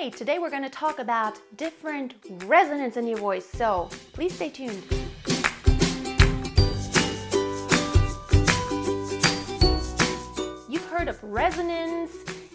Okay, today we're going to talk about different resonance in your voice, so please stay tuned. You've heard of resonance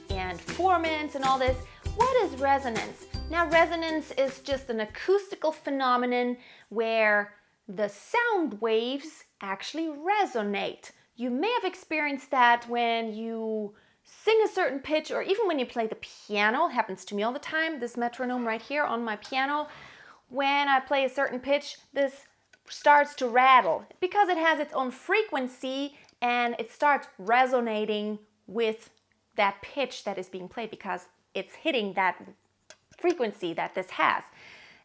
and formants and all this. What is resonance? Now, resonance is just an acoustical phenomenon where the sound waves actually resonate. You may have experienced that when you sing a certain pitch, or even when you play the piano. It happens to me all the time. This metronome right here on my piano, when I play a certain pitch, this starts to rattle because it has its own frequency and it starts resonating with that pitch that is being played because it's hitting that frequency that this has.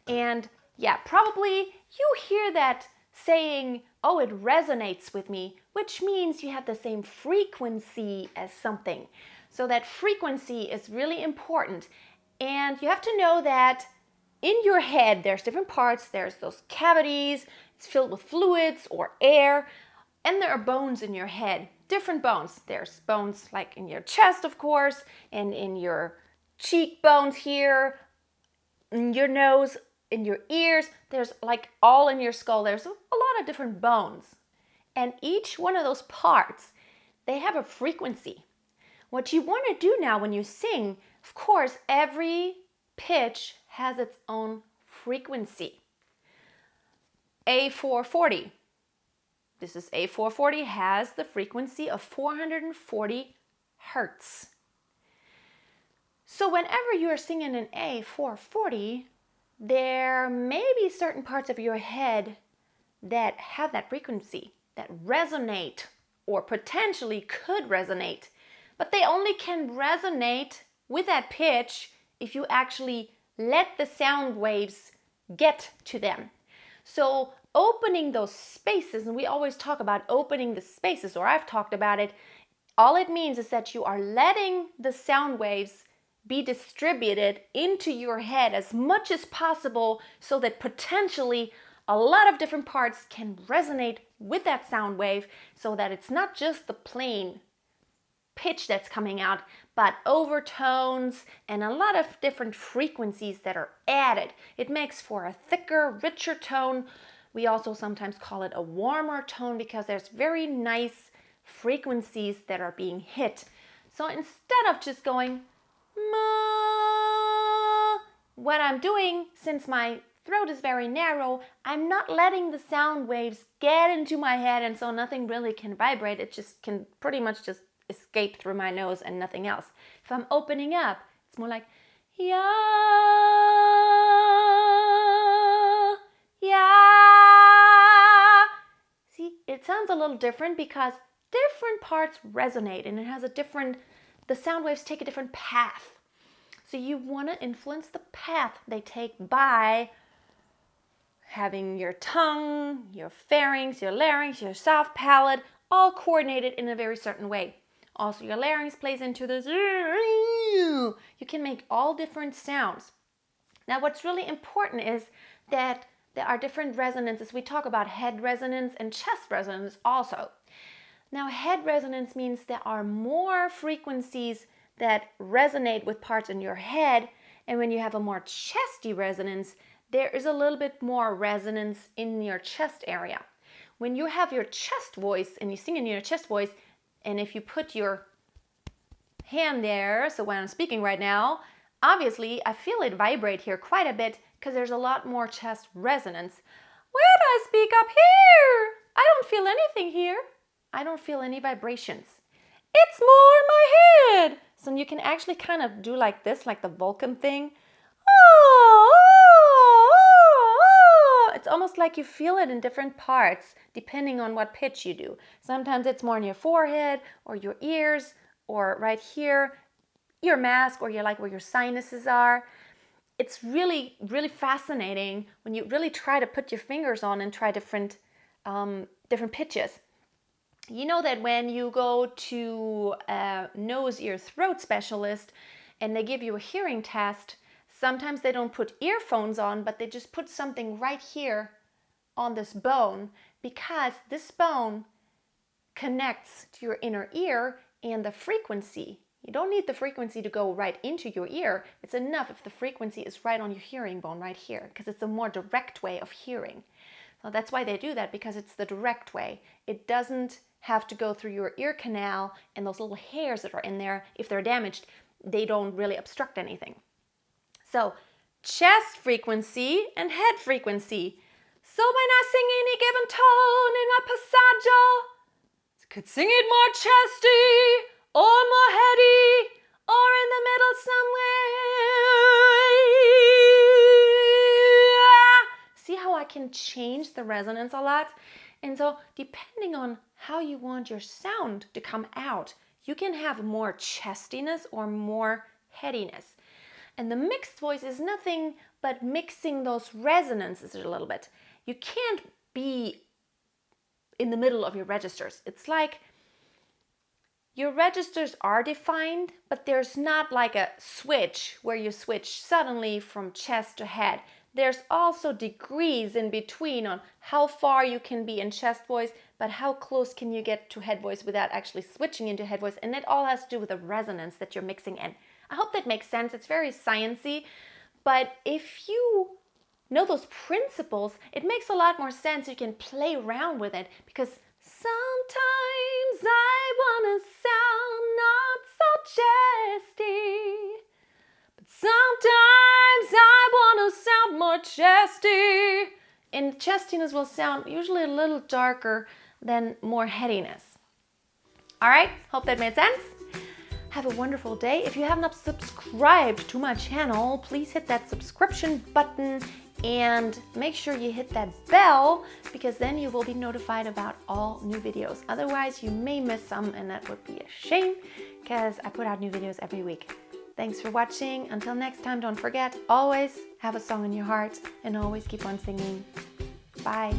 And yeah, probably you hear that saying, oh, it resonates with me, which means you have the same frequency as something. So that frequency is really important. And you have to know that in your head, there's different parts. There's those cavities, it's filled with fluids or air, and there are bones in your head, different bones. There's bones like in your chest, of course, and in your cheekbones here, in your nose, in your ears. There's like all in your skull. There's a lot of different bones. And each one of those parts, they have a frequency. What you want to do now when you sing, of course, every pitch has its own frequency. A440. This is A440, has the frequency of 440 hertz. So whenever you are singing an A440, there may be certain parts of your head that have that frequency, that resonate or potentially could resonate, but they only can resonate with that pitch if you actually let the sound waves get to them. So opening those spaces, and we always talk about opening the spaces, or I've talked about it, all it means is that you are letting the sound waves be distributed into your head as much as possible so that potentially a lot of different parts can resonate with that sound wave so that it's not just the plain pitch that's coming out, but overtones and a lot of different frequencies that are added. It makes for a thicker, richer tone. We also sometimes call it a warmer tone because there's very nice frequencies that are being hit. So instead of just going ma, what I'm doing, since my throat is very narrow, I'm not letting the sound waves get into my head, and so nothing really can vibrate. It just can pretty much just escape through my nose and nothing else. If I'm opening up, it's more like yeah, yeah. See, it sounds a little different because different parts resonate and it has a different, the sound waves take a different path. So you want to influence the path they take by having your tongue, your pharynx, your larynx, your soft palate, all coordinated in a very certain way. Also, your larynx plays into this. You can make all different sounds. Now, what's really important is that there are different resonances. We talk about head resonance and chest resonance also. Now, head resonance means there are more frequencies that resonate with parts in your head, and when you have a more chesty resonance, there is a little bit more resonance in your chest area. When you have your chest voice and you sing in your chest voice, and if you put your hand there, so when I'm speaking right now, obviously I feel it vibrate here quite a bit because there's a lot more chest resonance. When I speak up here, I don't feel anything here. I don't feel any vibrations. It's more in my head. So you can actually kind of do like this, like the Vulcan thing. It's almost like you feel it in different parts depending on what pitch you do. Sometimes it's more in your forehead or your ears or right here, your mask, or like where your sinuses are. It's really, really fascinating when you really try to put your fingers on and try different pitches. You know that when you go to a nose, ear, throat specialist and they give you a hearing test, sometimes they don't put earphones on, but they just put something right here on this bone because this bone connects to your inner ear and the frequency You don't need the frequency to go right into your ear. It's enough if the frequency is right on your hearing bone right here, because it's a more direct way of hearing. So that's why they do that, because it's the direct way. It doesn't have to go through your ear canal, and those little hairs that are in there, if they're damaged, they don't really obstruct anything. So chest frequency and head frequency. So when I sing any given tone in my passaggio, I could sing it more chesty or more heady or in the middle somewhere. See how I can change the resonance a lot? And so depending on how you want your sound to come out, you can have more chestiness or more headiness. And the mixed voice is nothing but mixing those resonances a little bit. You can't be in the middle of your registers. It's like your registers are defined, but there's not like a switch where you switch suddenly from chest to head. There's also degrees in between on how far you can be in chest voice, but how close can you get to head voice without actually switching into head voice. And that all has to do with the resonance that you're mixing in. I hope that makes sense. It's very sciencey, but if you know those principles, it makes a lot more sense. You can play around with it, because sometimes I want to sound not so chesty, but sometimes I want to sound more chesty. And chestiness will sound usually a little darker than more headiness. All right, hope that made sense. Have a wonderful day. If you have not subscribed to my channel, please hit that subscription button and make sure you hit that bell, because then you will be notified about all new videos. Otherwise, you may miss some, and that would be a shame, because I put out new videos every week. Thanks for watching. Until next time, don't forget, always have a song in your heart and always keep on singing. Bye.